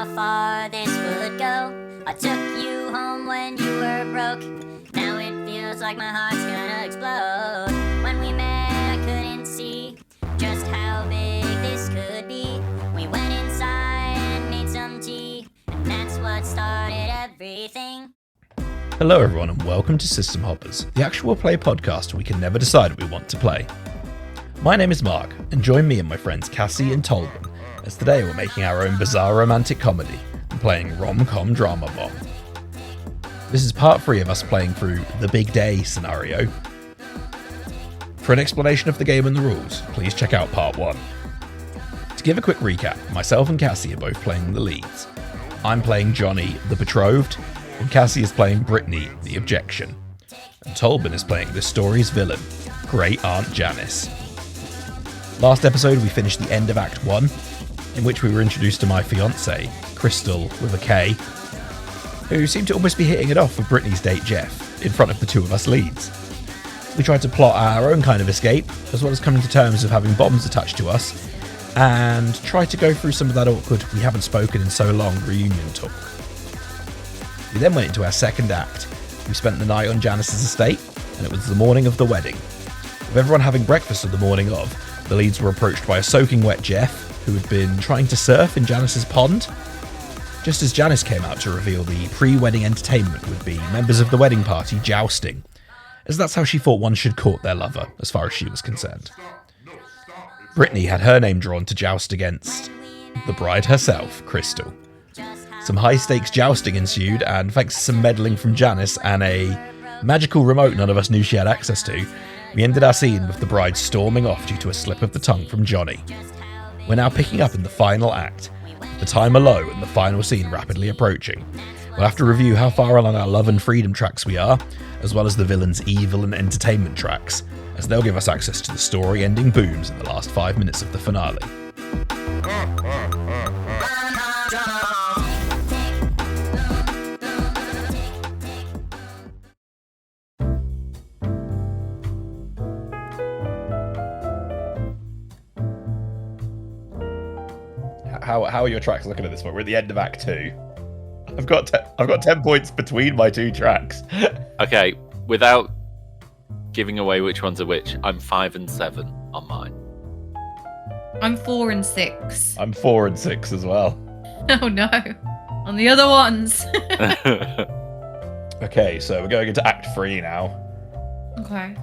how far this would go. I took you home when you were broke. Now it feels like my heart's gonna explode. When we met, I couldn't see just how big this could be. We went inside and made some tea, and that's what started everything. Hello everyone and welcome to System Hoppers, the actual play podcast where we can never decide what we want to play. My name is Mark, and join me and my friends Cassie and Tolman, as today we're making our own bizarre romantic comedy and playing Rom-Com Drama Bomb. This is part 3 of us playing through the Big Day scenario. For an explanation of the game and the rules, please check out part 1. To give a quick recap, myself and Cassie are both playing the leads. I'm playing Johnny, the Betrothed, and Cassie is playing Britney, the Objection. And Tolman is playing this story's villain, Great Aunt Janice. Last episode we finished the end of Act 1, in which we were introduced to my fiancée, Crystal with a K, who seemed to almost be hitting it off with Britney's date Jeff, in front of the two of us leads. We tried to plot our own kind of escape, as well as coming to terms of having bombs attached to us, and tried to go through some of that awkward we haven't spoken in so long reunion talk. We then went into our second act. We spent the night on Janice's estate, and it was the morning of the wedding. With everyone having breakfast on the morning of, the leads were approached by a soaking wet Jeff, who had been trying to surf in Janice's pond. Just as Janice came out to reveal the pre-wedding entertainment would be members of the wedding party jousting, as that's how she thought one should court their lover, as far as she was concerned. Britney had her name drawn to joust against the bride herself, Crystal. Some high-stakes jousting ensued, and thanks to some meddling from Janice and a magical remote none of us knew she had access to, we ended our scene with the bride storming off due to a slip of the tongue from Johnny. We're now picking up in the final act, the timer low and the final scene rapidly approaching. We'll have to review how far along our love and freedom tracks we are, as well as the villain's evil and entertainment tracks, as they'll give us access to the story-ending booms in the last 5 minutes of the finale. How are your tracks looking at this point? We're at the end of Act 2. I've got 10 points between my two tracks. Okay, without giving away which ones are which, I'm 5 and 7 on mine. I'm 4 and 6. I'm 4 and 6 as well. Oh no. On the other ones. Okay, so we're going into Act 3 now. Okay.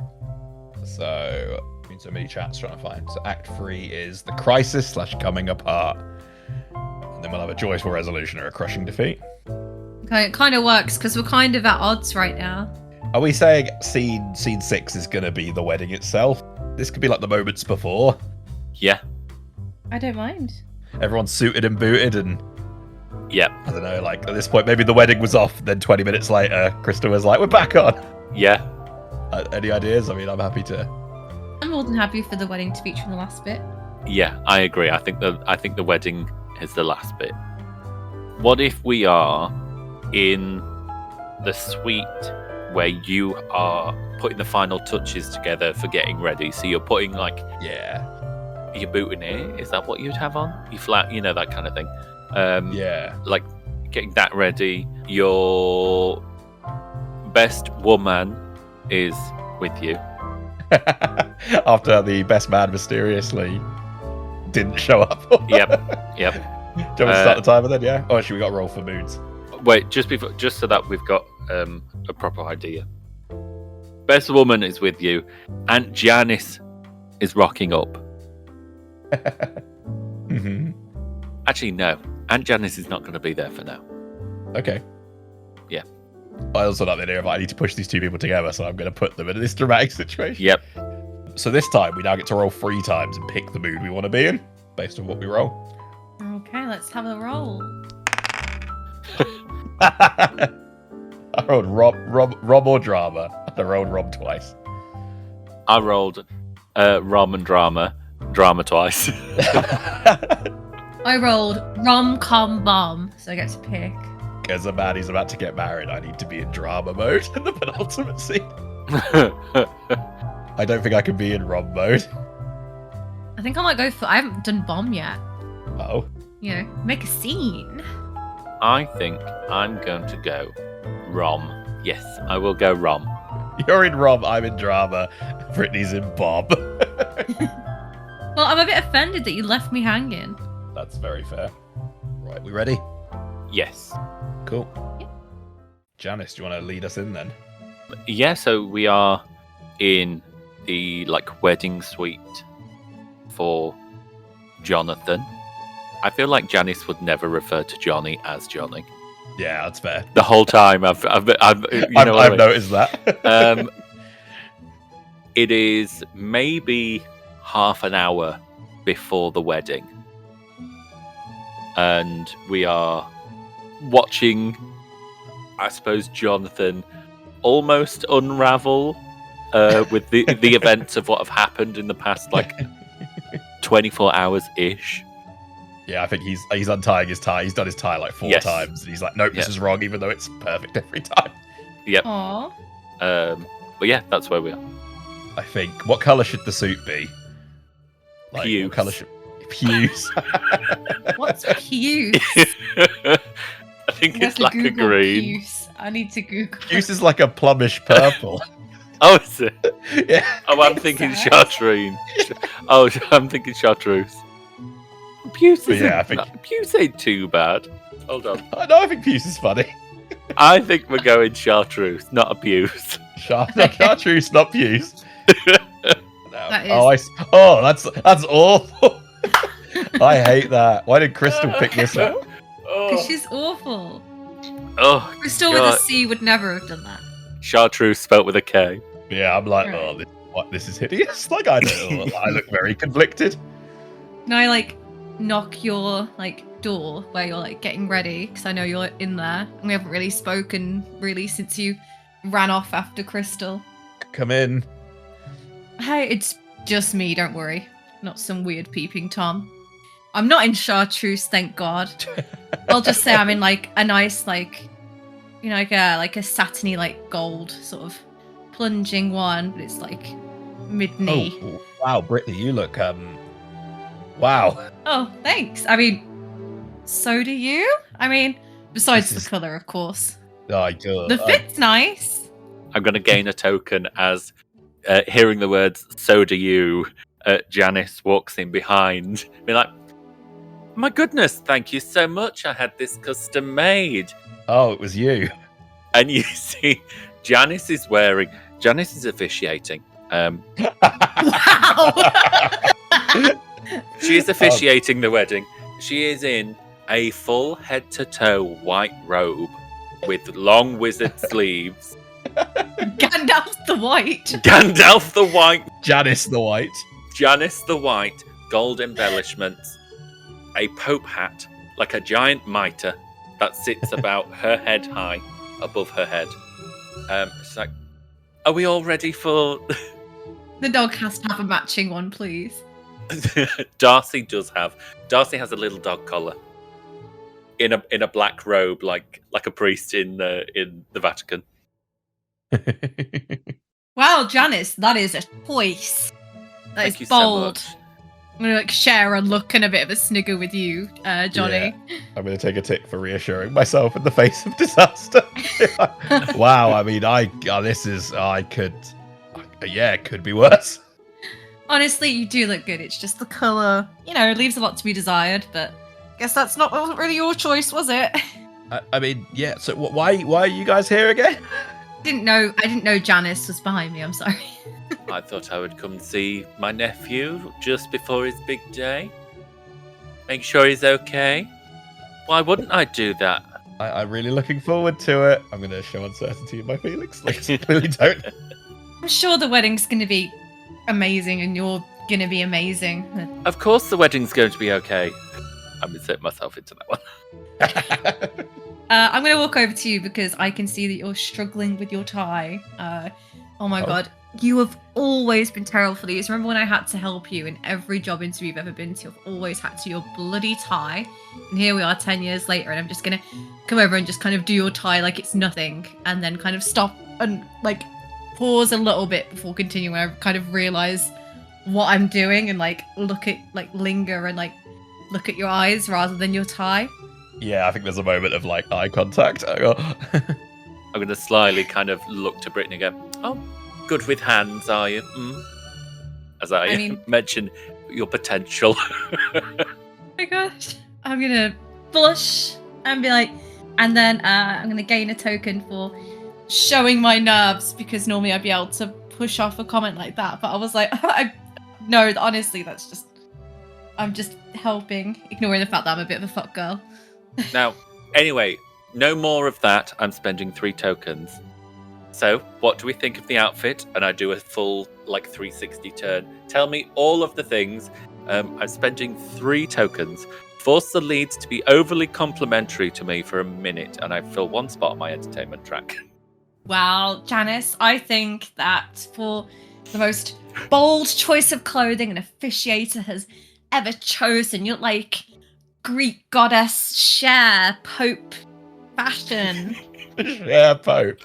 So, so many chats trying to find. So Act 3 is the crisis / coming apart. And then we'll have a joyful resolution or a crushing defeat. Okay, it kind of works because we're kind of at odds right now. Are we saying scene 6 is going to be the wedding itself? This could be like the moments before. Yeah. I don't mind. Everyone's suited and booted and... Yep. I don't know, like, at this point, maybe the wedding was off, then 20 minutes later, Crystal was like, we're back on. Yeah. Any ideas? I mean, I'm happy to... I'm more than happy for the wedding to feature in the last bit. Yeah, I agree. I think the wedding is the last bit. What if we are in the suite where you are putting the final touches together for getting ready? So you're putting your boutonniere. Is that what you'd have on? You flat, that kind of thing. Yeah. Like getting that ready. Your best woman is with you. After the best man mysteriously didn't show up. Yep. Do you want me to start the timer then? Yeah. Oh, actually, we got to roll for moods. Wait, just so that we've got a proper idea. Best woman is with you. Aunt Janice is rocking up. Mm-hmm. Actually, no. Aunt Janice is not going to be there for now. Okay. Yeah. I also like the idea of I need to push these two people together, so I'm going to put them in this dramatic situation. Yep. So this time, we now get to roll 3 times and pick the mood we want to be in, based on what we roll. Okay, let's have a roll. I rolled Rob or drama. I rolled Rob twice. I rolled Rom and drama twice. I rolled rom-com bomb, so I get to pick. As a man who's about to get married, I need to be in drama mode in the penultimate scene. I don't think I can be in Rob mode. I think I might go for... I haven't done bomb yet. Oh. You know, make a scene. I think I'm going to go rom. Yes, I will go rom. You're in rom, I'm in drama. Brittany's in Bob. Well, I'm a bit offended that you left me hanging. That's very fair. Right, we ready? Yes. Cool. Yep. Janice, do you want to lead us in then? Yeah, so we are in the wedding suite for Jonathan. I feel like Janice would never refer to Johnny as Johnny. Yeah, that's fair. The whole time I've noticed that. It is maybe half an hour before the wedding, and we are watching, I suppose, Jonathan almost unravel with the events of what have happened in the past 24 hours ish. Yeah, I think he's untying his tie. He's done his tie 4 times. And he's like, nope, this is wrong, even though it's perfect every time. Yep. Aww. But yeah, that's where we are. I think. What colour should the suit be? Pews. What colour should... Pews. What's pews? I think it's like a green. Pews. I need to Google. Pews is like a plummish purple. Oh, is it? Yeah. Oh, I'm thinking chartreuse. Oh, I'm thinking chartreuse. Pews Pews ain't too bad. Hold on. No, I think Pews is funny. I think we're going chartreuse, not a Pews. Chartreuse, not Pews. That is... that's awful. I hate that. Why did Crystal pick this up? Because she's awful. Oh, Crystal with a C would never have done that. Chartreuse spelt with a K. Yeah, I'm like, Right. this is hideous. I look very conflicted. No, I knock your door where you're getting ready because I know you're in there and we haven't really spoken since you ran off after Crystal. Come in. Hey, it's just me, don't worry. Not some weird peeping Tom. I'm not in chartreuse, thank God. I'll just say I'm in a nice a satiny gold sort of plunging one, but it's mid-knee. Oh, wow, Brittany, you look wow. Oh, thanks. I mean, so do you? I mean, besides the colour, of course. Oh, good. The fit's nice. I'm going to gain a token as hearing the words "so do you." Janice walks in behind, be like, "My goodness, thank you so much. I had this custom made." Oh, it was you. And you see, Janice is officiating. Wow. She is officiating the wedding. She is in a full head-to-toe white robe with long wizard sleeves. Gandalf the White. Gandalf the White. Janice the White. Janice the White. Gold embellishments. A pope hat, like a giant mitre, that sits about her head high, above her head. She's like, are we all ready for... The dog has to have a matching one, please. Darcy has a little dog collar in a black robe, like a priest in the Vatican. Wow, Janice, that is a choice. Thank you is so bold. much. I'm gonna share a look and a bit of a snigger with you, Johnny. Yeah. I'm gonna take a tick for reassuring myself in the face of disaster. Wow, I mean, it could be worse. Honestly, you do look good. It's just the colour, it leaves a lot to be desired, but I guess wasn't really your choice, was it? I mean, yeah, so why are you guys here again? I didn't know Janice was behind me, I'm sorry. I thought I would come see my nephew just before his big day. Make sure he's okay. Why wouldn't I do that? I'm really looking forward to it. I'm going to show uncertainty in my feelings. I clearly don't. I'm sure the wedding's going to be amazing and you're going to be amazing. Of course the wedding's going to be okay. I'm insert myself into that one. I'm going to walk over to you because I can see that you're struggling with your tie. Oh my God. You have always been terrible for these. Remember when I had to help you in every job interview you've ever been to? I've always had to your bloody tie. And here we are 10 years later and I'm just going to come over and just kind of do your tie like it's nothing. And then kind of stop and pause a little bit before continuing when I kind of realise what I'm doing and linger and look at your eyes rather than your tie. Yeah, I think there's a moment of like eye contact. I'm going to slyly kind of look to Britney and go, "Oh, good with hands, are you?" As I mean- mention your potential. Oh my gosh. I'm gonna blush and be like, and then I'm gonna gain a token for showing my nerves, because normally I'd be able to push off a comment like that. But I was like, no, honestly, I'm just helping, ignoring the fact that I'm a bit of a fuck girl. Now, anyway, no more of that. I'm spending 3 tokens. So, what do we think of the outfit? And I do a full, 360 turn. Tell me all of the things. I'm spending 3 tokens. Force the leads to be overly complimentary to me for a minute, and I fill 1 spot on my entertainment track. Well, Janice, I think that for the most bold choice of clothing an officiator has ever chosen, you're like Greek goddess Cher, Pope fashion. Yeah, Pope.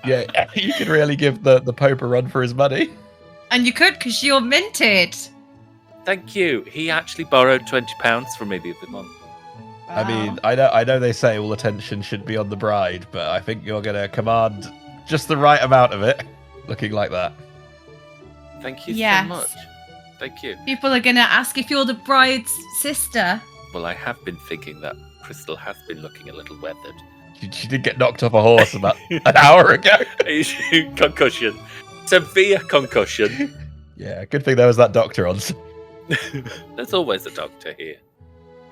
Yeah, you could really give the Pope a run for his money. And you could, because you're minted. Thank you. He actually borrowed £20 from me the other month. I mean, I know they say all attention should be on the bride, but I think you're going to command just the right amount of it, looking like that. Thank you Yes. so much. Thank you. People are going to ask if you're the bride's sister. Well, I have been thinking that Crystal has been looking a little weathered. She did get knocked off a horse about an hour ago. Concussion. Severe concussion. Yeah, good thing there was that doctor on. There's always a doctor here.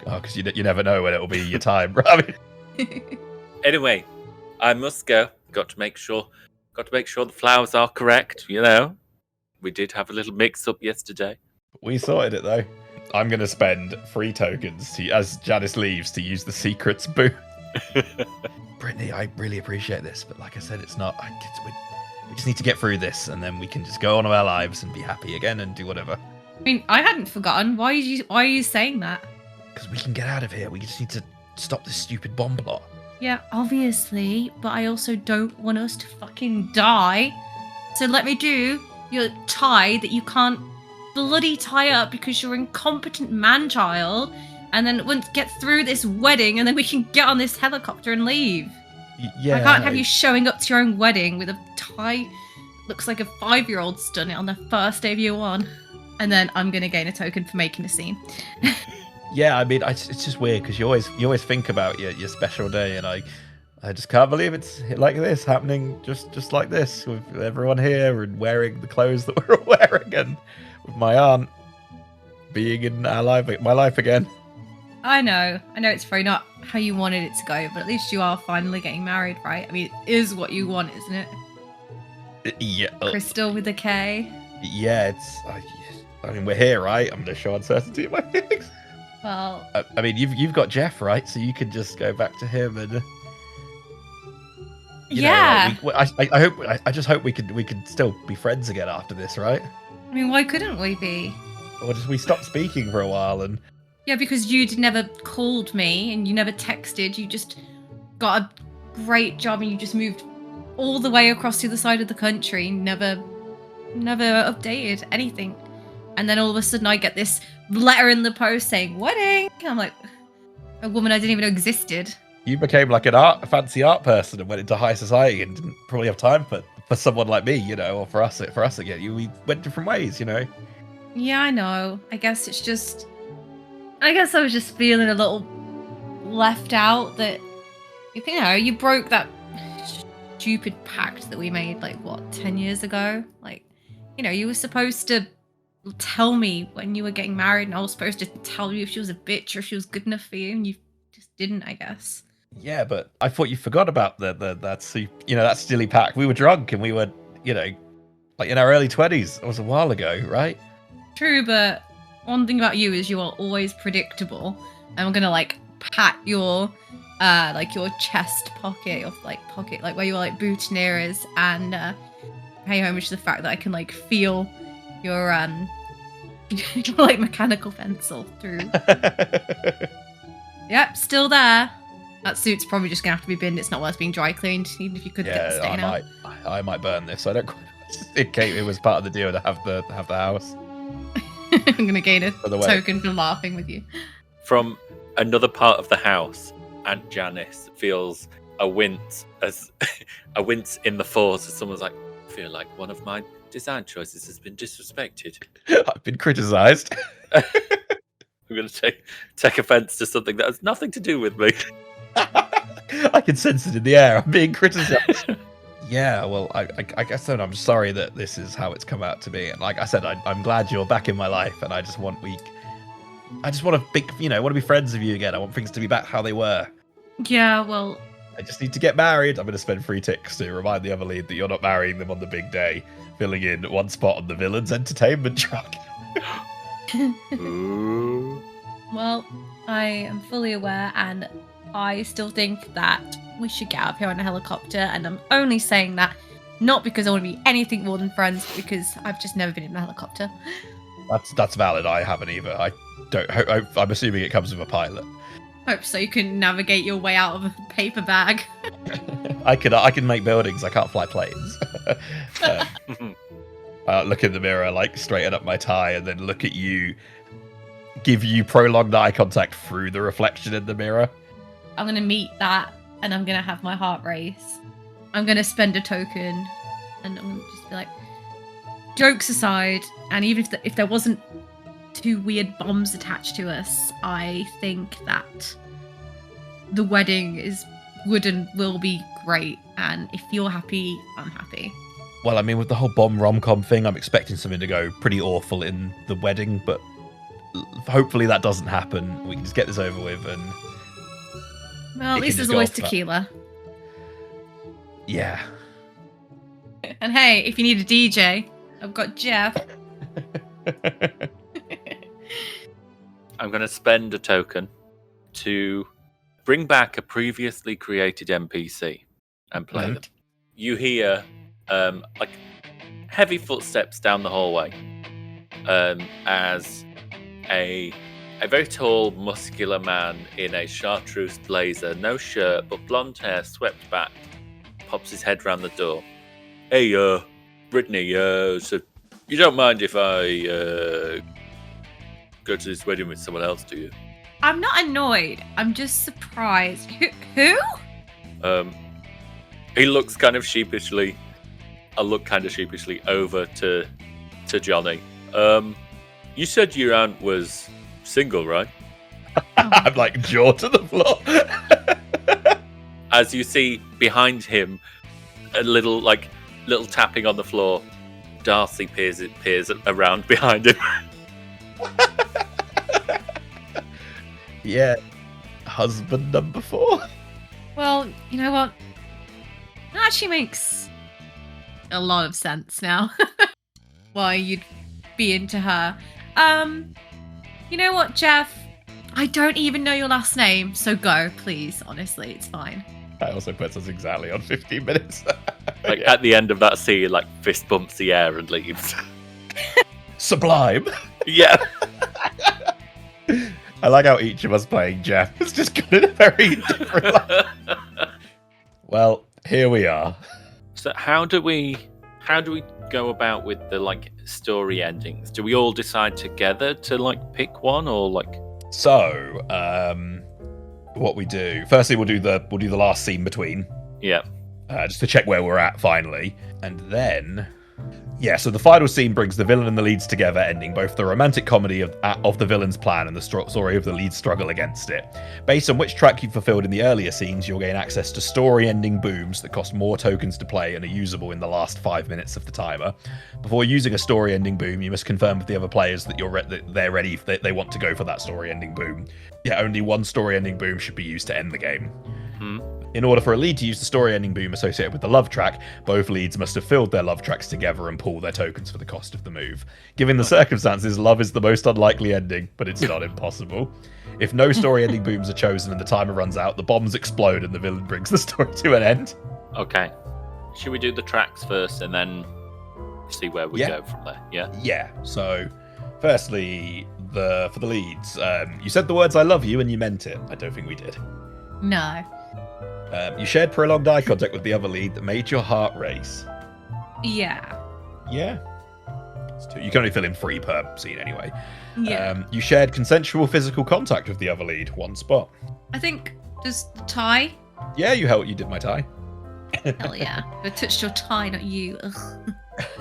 Oh, because you never know when it'll be your time. I mean, Anyway, I must go. Got to make sure the flowers are correct, We did have a little mix-up yesterday. we sorted it though. I'm going to spend 3 tokens as Janice leaves to use the secrets booth. Brittany, I really appreciate this, but like I said, it's not. We just need to get through this, and then we can just go on with our lives and be happy again and do whatever. I mean, I hadn't forgotten. Why are you saying that? Because we can get out of here. We just need to stop this stupid bomb plot. Yeah, obviously, but I also don't want us to fucking die. So let me do your tie that you can't bloody tie up because you're incompetent man-child, and then once get through this wedding, and then we can get on this helicopter and leave. Yeah. I can't have you showing up to your own wedding with a tie. Looks like a 5-year-old's done it on the first day of year 1. And then I'm gonna gain a token for making a scene. Yeah, I mean, it's just weird because you always think about your special day, and I just can't believe it's like this happening just like this with everyone here and wearing the clothes that we're all wearing, and with my aunt being in my life again. I know it's probably not how you wanted it to go, but at least you are finally getting married, right? I mean, it is what you want, isn't it? Yeah. Crystal with a K. Yeah, I mean, we're here, right? I'm gonna show uncertainty in my feelings. Well, I mean, you've got Jeff, right? So you could just go back to him and. Yeah. I just hope we could still be friends again after this, right? I mean, why couldn't we be? Or just we stopped speaking for a while and. Yeah, because you never called me and you never texted. You just got a great job and you just moved all the way across to the side of the country. Never updated anything. And then all of a sudden I get this letter in the post saying wedding. I'm like, a woman I didn't even know existed. You became like a fancy art person and went into high society and didn't probably have time for someone like me, or for us again. We went different ways, Yeah, I know. I guess I was just feeling a little left out that, you broke that stupid pact that we made, 10 years ago? You were supposed to tell me when you were getting married, and I was supposed to tell you if she was a bitch or if she was good enough for you, and you just didn't, I guess. Yeah, but I thought you forgot about that silly pact. We were drunk and we were, in our early 20s. It was a while ago, right? True, but one thing about you is you are always predictable. I'm gonna pat your your chest pocket, or pocket, where your boutonniere is, and pay homage to the fact that I can feel your your mechanical pencil through. Yep, still there. That suit's probably just gonna have to be binned. It's not worth being dry cleaned, even if you could get the stain out. I might burn this. I don't. It was part of the deal to have the house. I'm gonna gain a For the way. token for laughing with you. From another part of the house, Aunt Janice feels a wince in the force as someone's like, I feel like one of my design choices has been disrespected. I've been criticised. I'm going to take offence to something that has nothing to do with me. I can sense it in the air. I'm being criticised. Yeah, well, I guess then I'm sorry that this is how it's come out to be. And like I said, I'm glad you're back in my life, and I just want to want to be friends with you again. I want things to be back how they were. Yeah, well, I just need to get married. I'm going to spend 3 ticks to remind the other lead that you're not marrying them on the big day, filling in 1 spot on the villain's entertainment truck. well, I am fully aware, and I still think that we should get out of here on a helicopter, and I'm only saying that not because I want to be anything more than friends, but because I've just never been in a helicopter. That's valid. I haven't either. I'm assuming it comes with a pilot. Hope so you can navigate your way out of a paper bag. I can make buildings. I can't fly planes. Look in the mirror, like straighten up my tie, and then look at you, give you prolonged eye contact through the reflection in the mirror. I'm going to meet that, and I'm going to have my heart race. I'm going to spend a token, and I'm going to just be like, jokes aside, and even if there wasn't 2 weird bombs attached to us, I think that the wedding would and will be great, and if you're happy, I'm happy. Well, I mean, with the whole bomb rom-com thing, I'm expecting something to go pretty awful in the wedding, but hopefully that doesn't happen. We can just get this over with, and well, at least there's always tequila. Yeah. And hey, if you need a DJ, I've got Jeff. I'm going to spend a token to bring back a previously created NPC and play them. You hear like heavy footsteps down the hallway as a very tall, muscular man in a chartreuse blazer, no shirt, but blonde hair swept back, pops his head round the door. Hey, Britney, so you don't mind if I go to this wedding with someone else, do you? I'm not annoyed. I'm just surprised. Who? He looks kind of sheepishly. I look kind of sheepishly over to Johnny. You said your aunt was single, right? I'm like jaw to the floor. As you see behind him, a little tapping on the floor. Darcy peers around behind him. Yeah, husband number 4. Well, you know what? That actually makes a lot of sense now. Why you'd be into her. You know what, Jeff? I don't even know your last name, so go, please. Honestly, it's fine. That also puts us exactly on 15 minutes. Like at the end of that scene, like fist bumps the air and leaves. Sublime. Yeah. I like how each of us playing Jeff is just got in a very different life. Well, here we are. So how do we go about with the like story endings? Do we all decide together to like pick one, or like? So, what we do? Firstly, we'll do the last scene between. Yeah. Just to check where we're at finally, and then. Yeah, so the final scene brings the villain and the leads together, ending both the romantic comedy of the villain's plan and the story of the lead's struggle against it. Based on which track you fulfilled in the earlier scenes, you'll gain access to story-ending booms that cost more tokens to play and are usable in the last 5 minutes of the timer. Before using a story-ending boom, you must confirm with the other players that that they're ready, that they want to go for that story-ending boom. Yeah, only one story-ending boom should be used to end the game. In order for a lead to use the story-ending boom associated with the love track, both leads must have filled their love tracks together and pool their tokens for the cost of the move. Given the circumstances, love is the most unlikely ending, but it's not impossible. If no story-ending booms are chosen and the timer runs out, the bombs explode and the villain brings the story to an end. Okay. Should we do the tracks first and then see where we go from there? Yeah? Yeah. So, firstly, for the leads, you said the words "I love you" and you meant it. I don't think we did. No. You shared prolonged eye contact with the other lead that made your heart race. Yeah. Yeah. It's 2. You can only fill in 3 per scene anyway. Yeah. You shared consensual physical contact with the other lead, 1 spot. I think just the tie. Yeah, you did my tie. Hell yeah. I touched your tie, not you.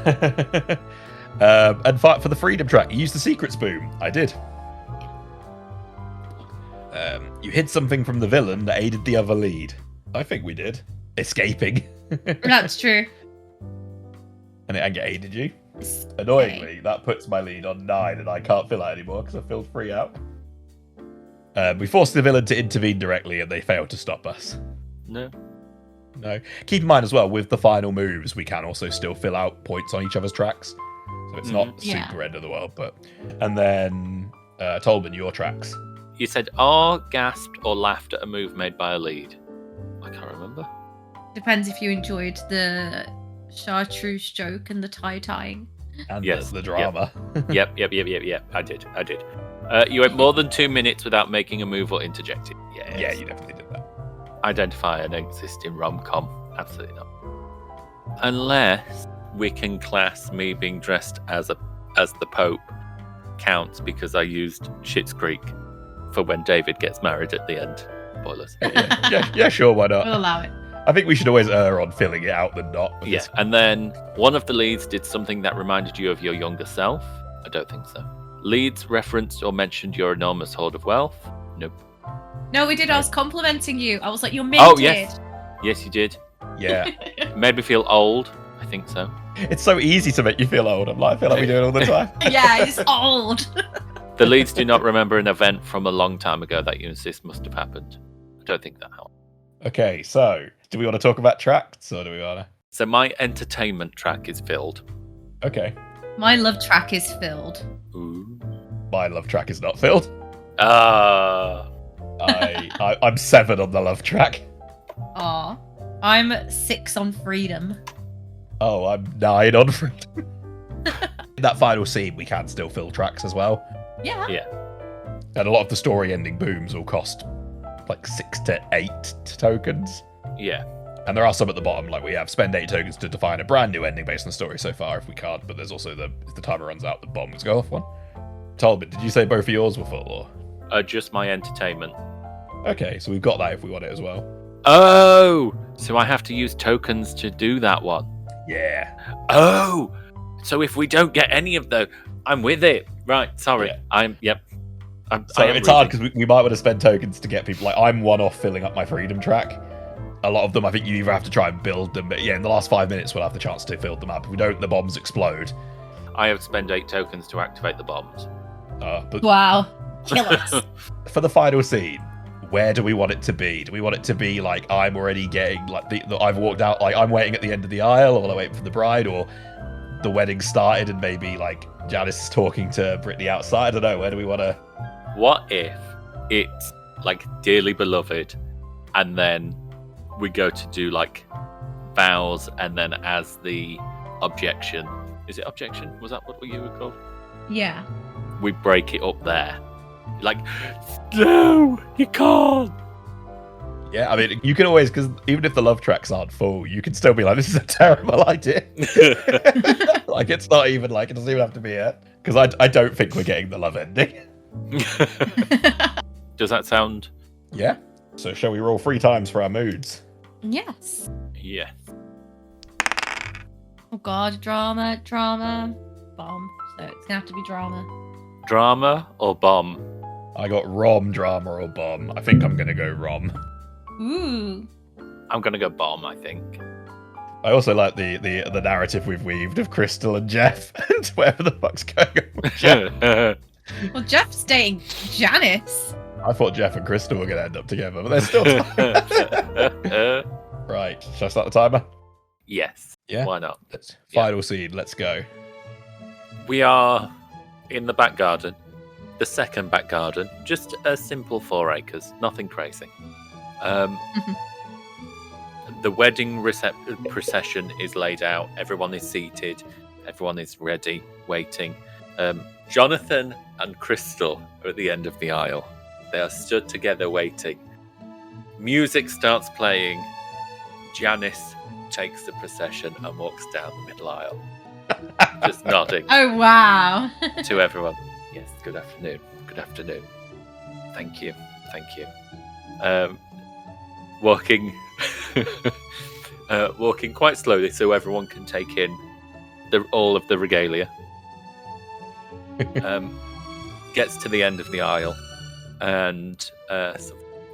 Ugh. And for the freedom track, you used the secrets boom. I did. You hid something from the villain that aided the other lead. I think we did. Escaping. That's true. And it aided you. Annoyingly, that puts my lead on 9 and I can't fill out anymore because I filled 3 out. We forced the villain to intervene directly and they failed to stop us. No. Keep in mind as well, with the final moves, we can also still fill out points on each other's tracks. So it's not super end of the world. And then, Tolman, your tracks. You said R, gasped, or laughed at a move made by a lead. I can't remember. Depends if you enjoyed the chartreuse joke and the tie-tying. And Yes, the drama. Yep. I did. You went more than 2 minutes without making a move or interjecting. Yes. Yeah, you definitely did that. Identify an existing rom-com. Absolutely not. Unless we can class me being dressed as the Pope counts because I used Schitt's Creek for when David gets married at the end. Spoilers. Yeah, sure, why not? We'll allow it. I think we should always err on filling it out than not. Yeah, and then one of the leads did something that reminded you of your younger self. I don't think so. Leads referenced or mentioned your enormous hoard of wealth. Nope. No, we did. I was complimenting you. I was like, you're minted. Oh, yes. Yes, you did. Yeah. Made me feel old. I think so. It's so easy to make you feel old. I feel like we do it all the time. Yeah, it's old. The leads do not remember an event from a long time ago that you insist must have happened. I don't think that helped. Okay, so do we want to talk about tracks or do we want to? So my entertainment track is filled. Okay. My love track is filled. Ooh. My love track is not filled. I'm 7 on the love track. Aw. I'm 6 on freedom. Oh, I'm 9 on freedom. In that final scene, we can still fill tracks as well. Yeah. Yeah. And a lot of the story ending booms will cost like 6 to 8 tokens. Yeah. And there are some at the bottom, like we have spend 8 tokens to define a brand new ending based on the story so far if we can't, but there's also if the timer runs out, the bombs go off one. Talbot, did you say both of yours were full or? Just my entertainment. Okay, so we've got that if we want it as well. Oh! So I have to use tokens to do that one. Yeah. Oh! So if we don't get any of those, I'm with it. Right, sorry. Yeah. So it's hard because we might want to spend tokens to get people. Like, I'm one off filling up my freedom track. A lot of them, I think you either have to try and build them, but yeah, in the last 5 minutes, we'll have the chance to fill them up. If we don't, the bombs explode. I have to spend 8 tokens to activate the bombs. But Wow. Kill us. for the final scene, where do we want it to be? Do we want it to be like I'm already getting like I've walked out, like I'm waiting at the end of the aisle, or I'm waiting for the bride, or the wedding started and maybe like Janice is talking to Britney outside? I don't know. Where do we want to? What if it's like dearly beloved, and then we go to do like vows, and then as the objection, is it objection? Was that what you were called? Yeah. We break it up there. Like, no, you can't. Yeah, I mean, you can always, because even if the love tracks aren't full, you can still be like, this is a terrible idea. Like, it's not even like, it doesn't even have to be it. Because I don't think we're getting the love ending. Does that sound? Yeah. So shall we roll 3 times for our moods? Yes. Yeah. Oh god, drama, bomb. So it's gonna have to be drama. Drama or bomb? I got rom, drama, or bomb. I think I'm going to go rom. Ooh. I'm gonna go bomb, I think. I also like the narrative we've weaved of Crystal and Jeff and whatever the fuck's going on with Jeff. Well, Jeff's dating Janice. I thought Jeff and Crystal were going to end up together, but they're still Right, shall I start the timer? Yes. Yeah? Why not? Final scene, let's go. We are in the back garden. The second back garden. Just a simple 4 acres. Nothing crazy. The wedding procession is laid out. Everyone is seated. Everyone is ready, waiting. Jonathan and Crystal are at the end of the aisle. They are stood together waiting. Music starts playing. Janice takes the procession and walks down the middle aisle. Just nodding Oh, wow. to everyone. Yes, good afternoon. Good afternoon. Thank you. Thank you. Walking walking quite slowly so everyone can take in all of the regalia. Gets to the end of the aisle and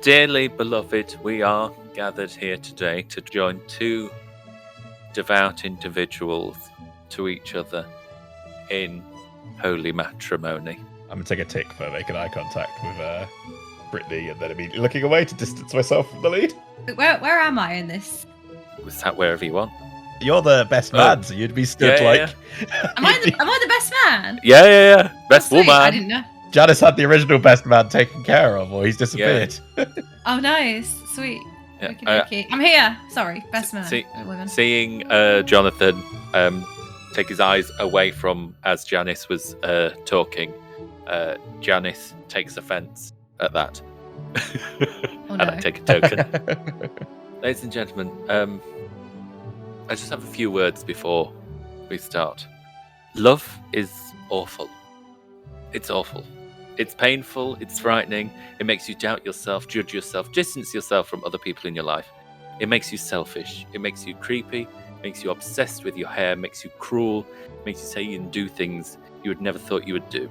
dearly beloved, we are gathered here today to join two devout individuals to each other in holy matrimony. I'm going to take a tick for making eye contact with Britney and then immediately looking away to distance myself from the lead. Where am I in this? Was that wherever you want? You're the best man, so you'd be stood Yeah. Am I the best man? Yeah. Best Sweet, woman. I didn't know. Janice had the original best man taken care of, or he's disappeared. Oh, nice. Sweet. Yeah, Okay. I'm here. Sorry, best man. Women. Seeing Jonathan take his eyes away from as Janice was talking, Janice takes offence at that. Oh, And no. I take a token. Ladies and gentlemen, I just have a few words before we start. Love is awful. It's awful. It's painful, it's frightening, it makes you doubt yourself, judge yourself, distance yourself from other people in your life. It makes you selfish, it makes you creepy, makes you obsessed with your hair, makes you cruel, makes you say and do things you would never thought you would do.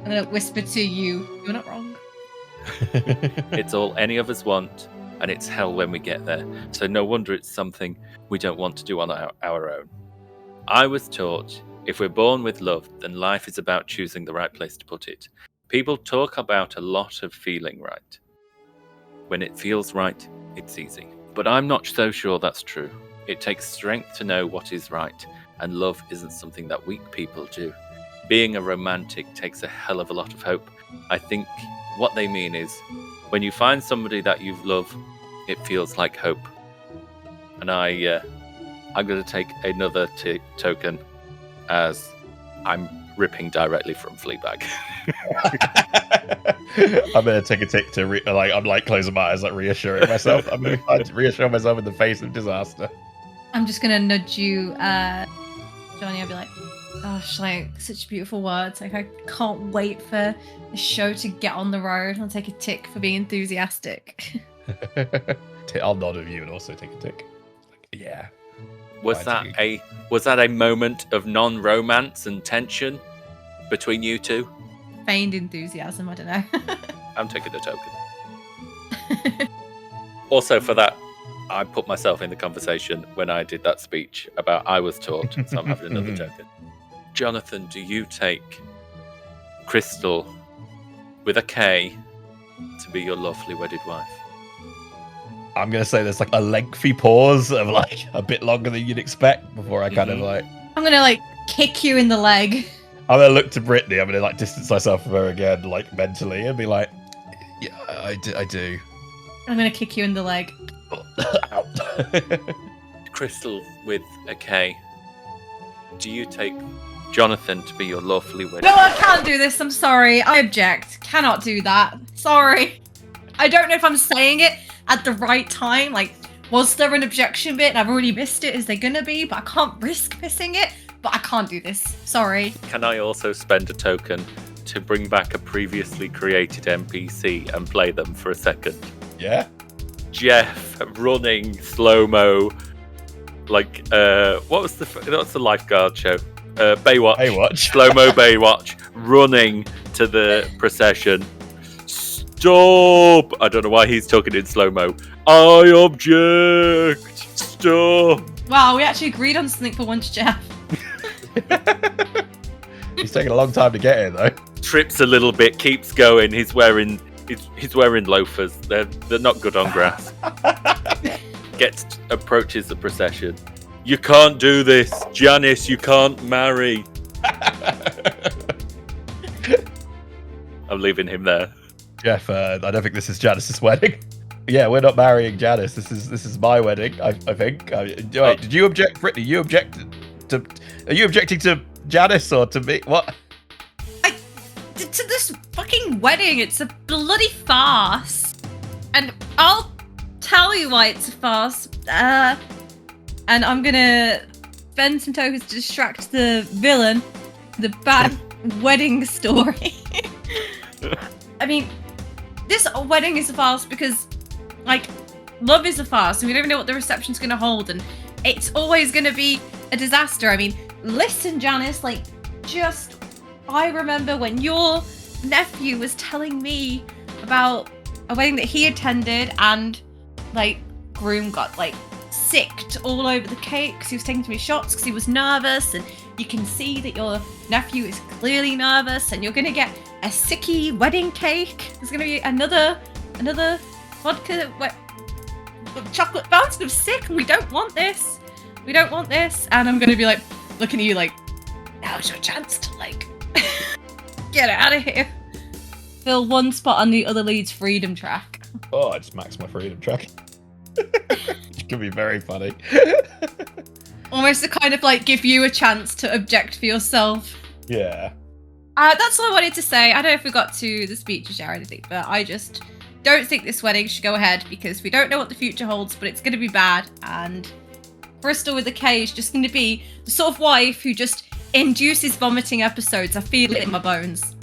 I'm gonna whisper to you, you're not wrong. It's all any of us want, and it's hell when we get there. So no wonder it's something we don't want to do on our own. I was taught, if we're born with love, then life is about choosing the right place to put it. People talk about a lot of feeling right. When it feels right, it's easy. But I'm not so sure that's true. It takes strength to know what is right, and love isn't something that weak people do. Being a romantic takes a hell of a lot of hope. I think what they mean is, when you find somebody that you love, it feels like hope. And I'm going to take another token as I'm ripping directly from Fleabag. I'm going to take a tick to I'm closing my eyes, reassuring myself. I'm going to reassure myself in the face of disaster. I'm just gonna nudge you, Johnny. I'll be like, gosh, such beautiful words. I can't wait for the show to get on the road. I'll take a tick for being enthusiastic. I'll nod at you and also take a tick. Yeah. Was that a moment of non-romance and tension between you two? Feigned enthusiasm, I don't know. I'm taking a token. Also, for that, I put myself in the conversation when I did that speech about I was taught, so I'm having another token. Jonathan, do you take Crystal with a K to be your lovely wedded wife? I'm going to say there's a lengthy pause of a bit longer than you'd expect before I kind of I'm gonna kick you in the leg. I'm going to look to Britney. I'm going to distance myself from her again, mentally, and be like, yeah, I do. I'm gonna kick you in the leg. Ow. Crystal with a K, do you take Jonathan to be your lawfully wedded? No, I can't do this. I'm sorry. I object. Cannot do that. Sorry. I don't know if I'm saying it at the right time. Was there an objection bit and I've already missed it? Is there gonna be? But I can't risk missing it. But I can't do this. Sorry. Can I also spend a token to bring back a previously created NPC and play them for a second? Yeah? Jeff running slow-mo, what's the lifeguard show? Baywatch. Slow-mo Baywatch, running to the procession. Stop! I don't know why he's talking in slow-mo. I object! Stop! Wow, we actually agreed on something for once, Jeff. He's taking a long time to get here, though. Trips a little bit, keeps going. He's wearing loafers. They're not good on grass. Approaches the procession. You can't do this, Janice. You can't marry. I'm leaving him there. Jeff, I don't think this is Janice's wedding. Yeah, we're not marrying Janice. This is my wedding. I think. Wait, did you object, Britney? You objected to? Are you objecting to Janice or to me? What? To this fucking wedding, it's a bloody farce. And I'll tell you why it's a farce. And I'm gonna spend some tokens to distract the villain, the bad wedding story. I mean, this wedding is a farce because, like, love is a farce, and we don't even know what the reception's going to hold, and it's always going to be a disaster. I mean, listen, Janice, like, I remember when your nephew was telling me about a wedding that he attended, and, like, groom got, like, sicked all over the cake because he was taking too many shots because he was nervous, and you can see that your nephew is clearly nervous, and you're going to get a sicky wedding cake. There's going to be another vodka chocolate fountain of sick, and we don't want this. And I'm going to be like looking at you like, now's your chance to like get out of here. Fill one spot on the other lead's freedom track. Oh, I just maxed my freedom track. It could be very funny. Almost to kind of like give you a chance to object for yourself. Yeah. That's all I wanted to say. I don't know if we got to the speeches or anything, but I just don't think this wedding should go ahead because we don't know what the future holds, but it's going to be bad. And Bristol with a K is just going to be the sort of wife who just induces vomiting episodes. I feel it in my bones.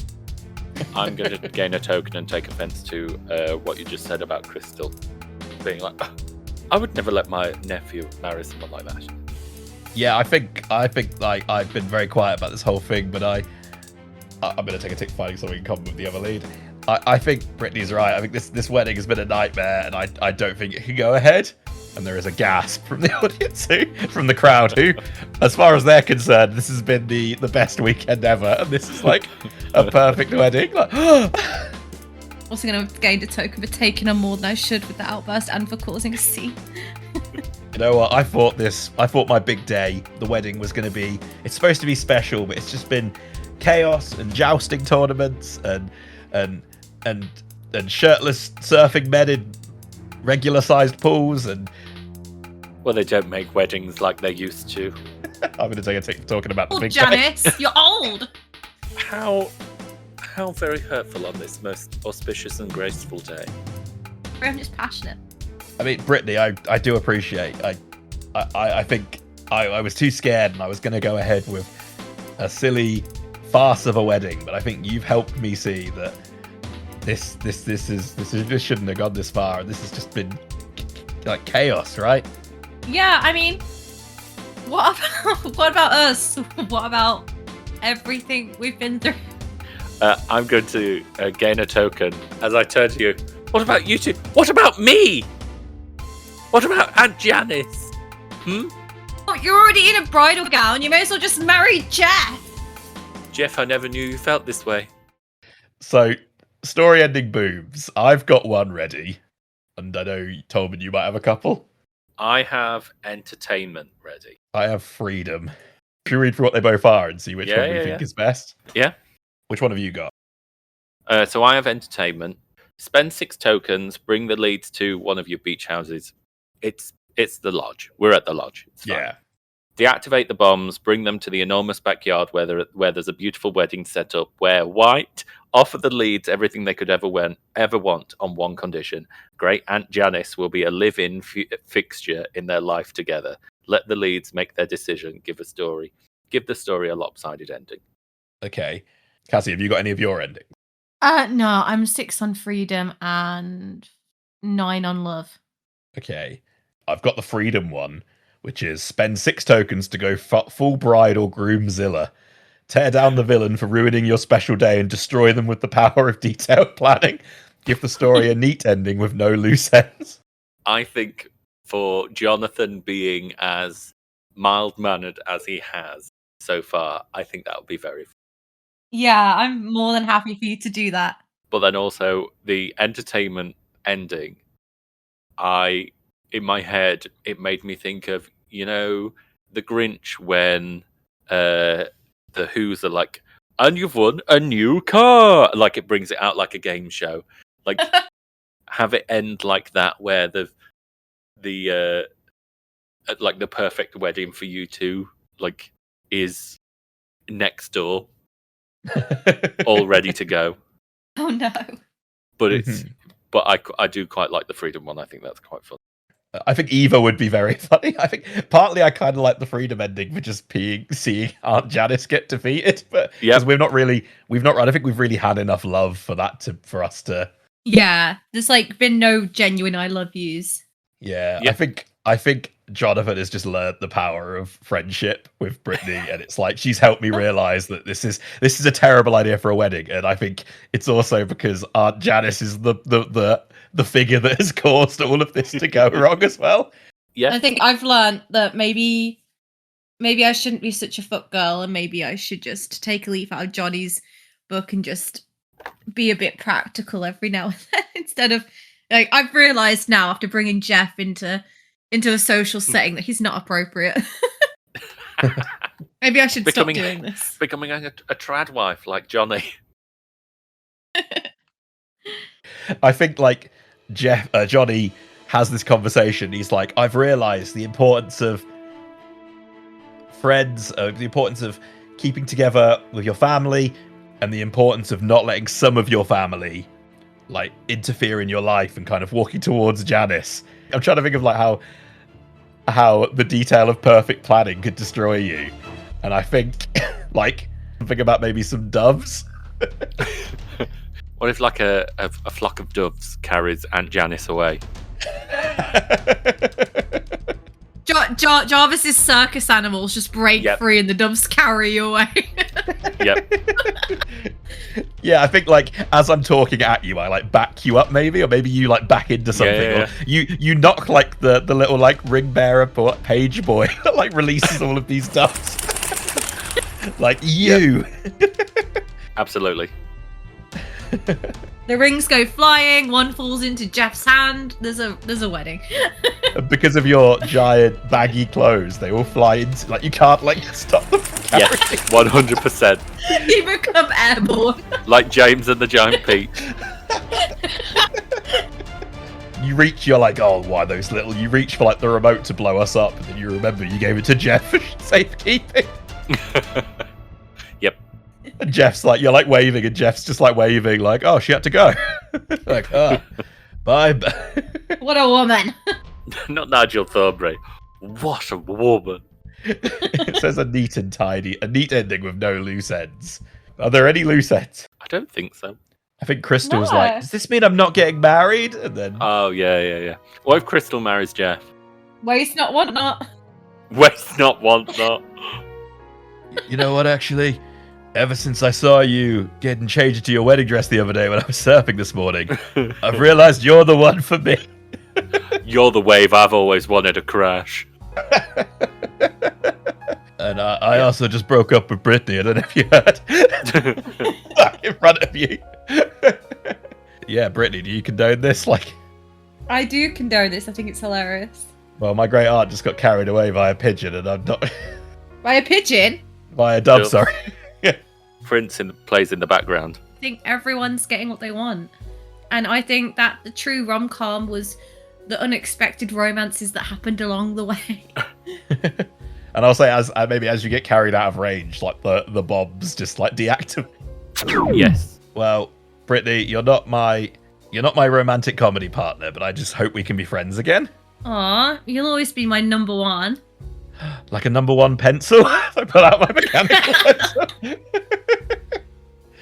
I'm going to gain a token and take offense to what you just said about Crystal being like, I would never let my nephew marry someone like that. Yeah, I think like I've been very quiet about this whole thing, but I'm going to take a tick finding something in common with the other lead. I think Brittany's right. I think this wedding has been a nightmare, and I don't think it can go ahead. And there is a gasp from the audience, from the crowd, who, as far as they're concerned, this has been the best weekend ever, and this is like a perfect wedding. Like, also going to gain a token for taking on more than I should with the outburst and for causing a scene. You know what? I thought my big day, the wedding, was going to be. It's supposed to be special, but it's just been chaos and jousting tournaments and shirtless surfing men in regular-sized pools and. Well, they don't make weddings like they used to. I'm going to take a tick for talking about the big Janice, day. you're old. How very hurtful on this most auspicious and graceful day. I'm just passionate. I mean, Brittany, I do appreciate. I think I was too scared, and I was going to go ahead with a silly farce of a wedding. But I think you've helped me see that this shouldn't have gone this far. And this has just been like chaos, right? Yeah, I mean, what about us? What about everything we've been through? I'm going to gain a token as I turn to you. What about you two? What about me? What about Aunt Janice? Oh, you're already in a bridal gown. You may as well just marry Jeff. Jeff, I never knew you felt this way. So, story ending boobs. I've got one ready, and I know, Tolman, you might have a couple. I have entertainment ready. I have freedom. Should we read through what they both are and see which one we think is best? Yeah. Which one have you got? So I have entertainment. Spend 6 tokens. Bring the leads to one of your beach houses. It's the lodge. We're at the lodge. It's fine. Yeah. Deactivate the bombs. Bring them to the enormous backyard where there's a beautiful wedding set up. Wear white. Offer the leads everything they could ever want on one condition. Great Aunt Janice will be a live-in fixture in their life together. Let the leads make their decision. Give the story a lopsided ending. Okay. Cassie, have you got any of your endings? No, I'm 6 on freedom and 9 on love. Okay. I've got the freedom one, which is spend 6 tokens to go full bride or groomzilla. Tear down the villain for ruining your special day and destroy them with the power of detailed planning. Give the story a neat ending with no loose ends. I think for Jonathan being as mild-mannered as he has so far, I think that would be very fun. Yeah, I'm more than happy for you to do that. But then also the entertainment ending, in my head, it made me think of, the Grinch when the Who's are like, and you've won a new car. Like it brings it out like a game show. Like have it end like that, where the like the perfect wedding for you two like is next door, all ready to go. Oh no! But but I do quite like the freedom one. I think that's quite fun. I think Eva would be very funny. I think partly I kind of like the Freedom ending for just seeing Aunt Janice get defeated, but because I don't think we've really had enough love for that for us to. Yeah, there's like been no genuine "I love yous." Yeah, I think Jonathan has just learned the power of friendship with Britney, and it's like she's helped me realize that this is a terrible idea for a wedding, and I think it's also because Aunt Janice is the figure that has caused all of this to go wrong as well. Yeah, I think I've learned that maybe I shouldn't be such a fuck girl, and maybe I should just take a leaf out of Johnny's book and just be a bit practical every now and then instead of like I've realized now after bringing Jeff into a social setting that he's not appropriate. Maybe I should stop doing this. Becoming a trad wife like Johnny. I think like Johnny has this conversation. He's like, I've realized the importance of friends, the importance of keeping together with your family, and the importance of not letting some of your family like interfere in your life and kind of walking towards Janice. I'm trying to think of like how the detail of perfect planning could destroy you. And I think like think about maybe some doves. What if like a flock of doves carries Aunt Janice away? Jarvis's circus animals just break free and the doves carry you away. Yep. Yeah, I think like as I'm talking at you, I like back you up maybe, or maybe you like back into something. Yeah. Or you knock like the little like ring bearer page boy that like releases all of these doves. Like you. Absolutely. The rings go flying, one falls into Jeff's hand. There's a wedding. Because of your giant baggy clothes, they all fly into like you can't like stop them from carrying. Yeah, 100%. You become airborne. Like James and the Giant Peach. You reach, you're like, oh, why those little? You reach for like the remote to blow us up, and then you remember you gave it to Jeff for safekeeping. Yep. And Jeff's like, you're like waving, and Jeff's just like waving, like, oh, she had to go. Like, bye. What a woman. Not Nigel Thornbury. What a woman. It says a neat ending with no loose ends. Are there any loose ends? I don't think so. I think Crystal was like, does this mean I'm not getting married? And then oh yeah. What if Crystal marries Jeff? Waste not, want not. Waste not, want not. You know what, actually? Ever since I saw you getting changed into your wedding dress the other day when I was surfing this morning, I've realized you're the one for me. You're the wave I've always wanted to crash. And I also just broke up with Britney. I don't know if you heard. In front of you. Yeah, Britney, do you condone this? Like, I do condone this. I think it's hilarious. Well, my great aunt just got carried away by a pigeon, and I'm not. By a pigeon? By a dove, sorry. Prince plays in the background. I think everyone's getting what they want. And I think that the true rom-com was the unexpected romances that happened along the way. And I'll say, as you get carried out of range, like the bombs just like deactivate. Yes. Well, Brittany, you're not my romantic comedy partner, but I just hope we can be friends again. Aw, you'll always be my number one. Like a number one pencil? I pull out my mechanical pencil.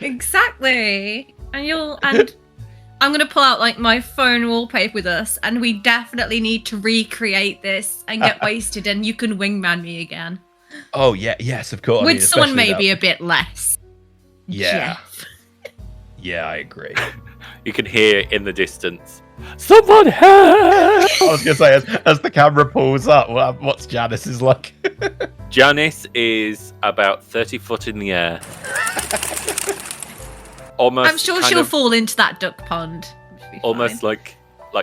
Exactly. And I'm gonna pull out like my phone wallpaper with us, and we definitely need to recreate this and get wasted, and you can wingman me again. Oh yeah, yes, of course. With someone maybe a bit less. Yeah. Jeff. Yeah, I agree. You can hear in the distance, someone help! I was gonna say, as the camera pulls up, what's Janice's like? Janice is about 30 foot in the air. Almost. I'm sure she'll fall into that duck pond. Almost like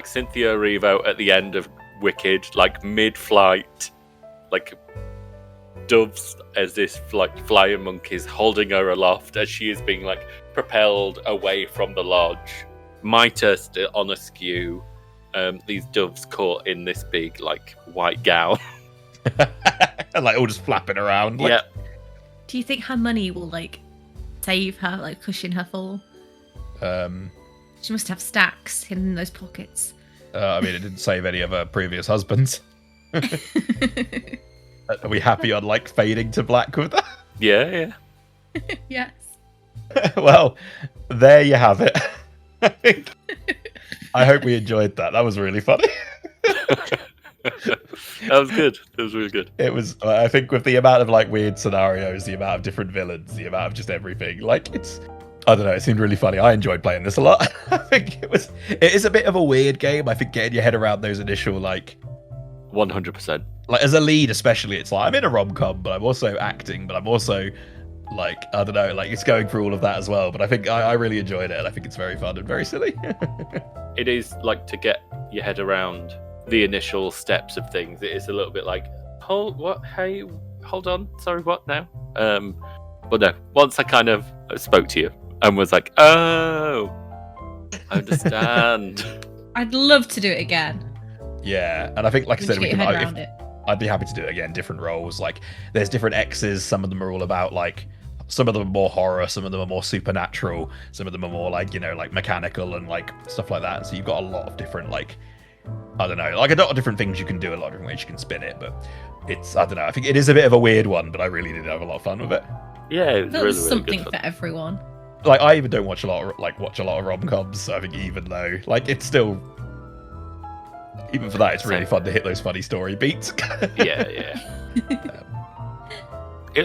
Cynthia Erivo at the end of Wicked, like mid-flight, like doves as this like flying monkeys holding her aloft as she is being like propelled away from the lodge. Mitre still on askew. These doves caught in this big like white gown. And like all just flapping around. Like... Yeah. Do you think her money will like save her, like cushion her fall? Um, She must have stacks hidden in those pockets. I mean, it didn't save any of her previous husbands. Are we happy on like fading to black with that? Yeah. Yes. Well, there you have it. I hope we enjoyed that. That was really funny. That was good. That was really good. It was, I think, with the amount of like weird scenarios, the amount of different villains, the amount of just everything, like I don't know, it seemed really funny. I enjoyed playing this a lot. I think it is a bit of a weird game. I think getting your head around those initial, like 100%. Like as a lead, especially, it's like I'm in a rom-com, but I'm also acting, but I'm also like, I don't know, like it's going through all of that as well. But I think I really enjoyed it, and I think it's very fun and very silly. It is like to get your head around the initial steps of things. It is a little bit like, hold on, sorry, what now? But no, once I kind of spoke to you and was like, oh, I understand. I'd love to do it again. Yeah, and I think, like I said, Get your head around it. I'd be happy to do it again. Different roles, like there's different X's. Some of them are all about like, some of them are more horror, some of them are more supernatural, some of them are more like, you know, like mechanical and like stuff like that. So you've got a lot of different, like, I don't know, like a lot of different things you can do, a lot of different ways you can spin it. But it's, I don't know, I think it is a bit of a weird one, but I really did have a lot of fun with it. Yeah, it was There really, was really something good for everyone. Like I even don't watch a lot of rom-coms, so I think even though like it's still, even for that, it's really fun to hit those funny story beats. Yeah.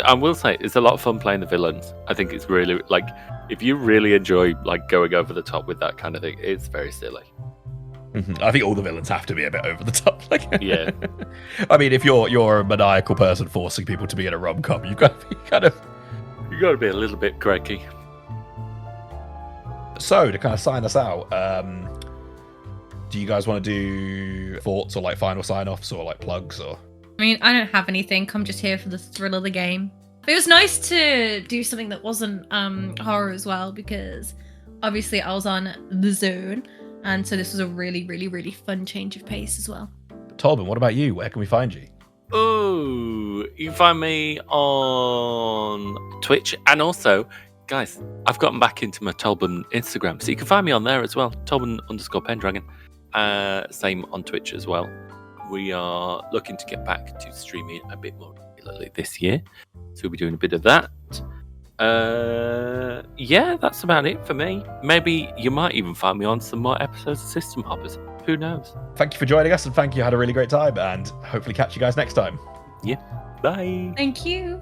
I will say it's a lot of fun playing the villains. I think it's really like, if you really enjoy like going over the top with that kind of thing, it's very silly. I think all the villains have to be a bit over the top. Like, Yeah. I mean, if you're a maniacal person forcing people to be in a rom-com, you've got to be kind of. You got to be a little bit cranky. So to kind of sign us out, do you guys want to do thoughts or like final sign-offs or like plugs or? I mean, I don't have anything. I'm just here for the thrill of the game. But it was nice to do something that wasn't horror as well, because obviously I was on the zone, and so this was a really, really, really fun change of pace as well. Tolbin, what about you? Where can we find you? Oh, you can find me on Twitch, and also, guys, I've gotten back into my Tolbin Instagram, so you can find me on there as well. Tolbin_Pendragon. Same on Twitch as well. We are looking to get back to streaming a bit more regularly this year, so we'll be doing a bit of that. Yeah, that's about it for me. Maybe you might even find me on some more episodes of System Hoppers. Who knows? Thank you for joining us, and thank you. I had a really great time, and hopefully catch you guys next time. Yeah. Bye. Thank you.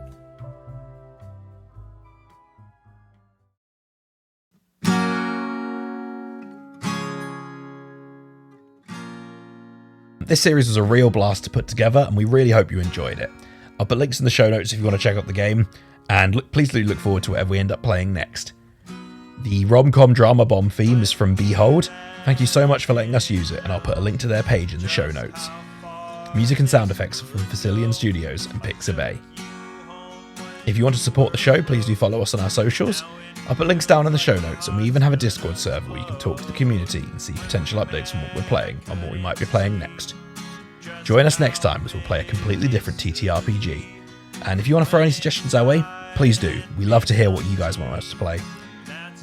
This series was a real blast to put together, and we really hope you enjoyed it. I'll put links in the show notes if you want to check out the game, and please do look forward to whatever we end up playing next. The rom-com drama bomb theme is from Behold. Thank you so much for letting us use it, and I'll put a link to their page in the show notes. Music and sound effects are from Fesliyan Studios and Pixabay. If you want to support the show, please do follow us on our socials. I'll put links down in the show notes, and we even have a Discord server where you can talk to the community and see potential updates on what we're playing and what we might be playing next. Join us next time as we'll play a completely different TTRPG. And if you want to throw any suggestions our way, please do. We love to hear what you guys want us to play.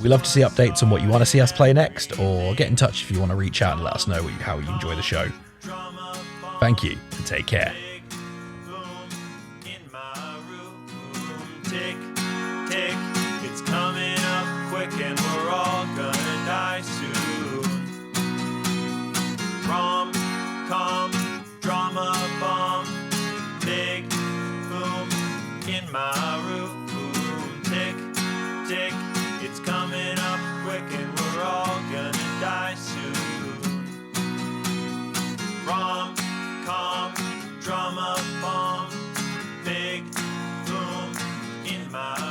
We love to see updates on what you want to see us play next, or get in touch if you want to reach out and let us know how you enjoy the show. Thank you, and take care. Tick, tick, it's coming up quick and we're all gonna die soon. Rom-com, drama bomb, big boom in my room. Tick, tick, it's coming up quick and we're all gonna die soon. Rom-com, drama bomb, big boom in my